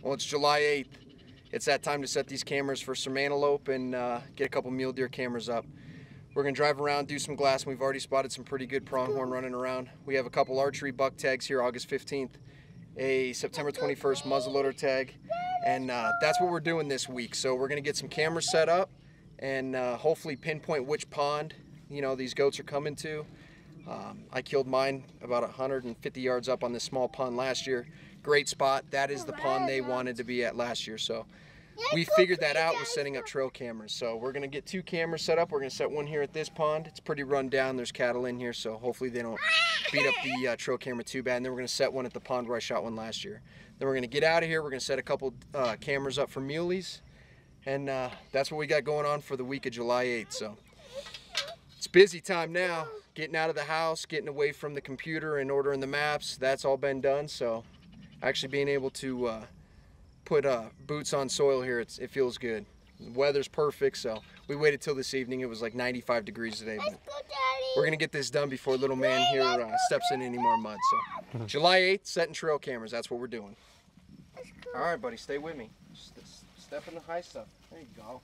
Well, it's July 8th. It's that time to set these cameras for some antelope and get a couple mule deer cameras up. We're going to drive around, do some glass, and we've already spotted some pretty good pronghorn running around. We have a couple archery buck tags here August 15th, a September 21st muzzleloader tag, and that's what we're doing this week. So we're going to get some cameras set up and hopefully pinpoint which pond these goats are coming to. I killed mine about 150 yards up on this small pond last year. Great spot. That is the pond they wanted to be at last year. So we figured that out with setting up trail cameras. So we're going to get 2 cameras set up. We're going to set one here at this pond. It's pretty run down. There's cattle in here, so hopefully they don't beat up the trail camera too bad. And then we're going to set one at the pond where I shot one last year. Then we're going to get out of here. We're going to set a couple cameras up for muleys. And that's what we got going on for the week of July 8th. So it's busy time now. Getting out of the house, getting away from the computer and ordering the maps. That's all been done. So actually being able to put boots on soil here, it feels good. The weather's perfect, so we waited till this evening. It was like 95 degrees today. But we're gonna get this done before little man here steps in any more mud. So July 8th, setting trail cameras. That's what we're doing. All right, buddy, stay with me. Just step in the high stuff. There you go.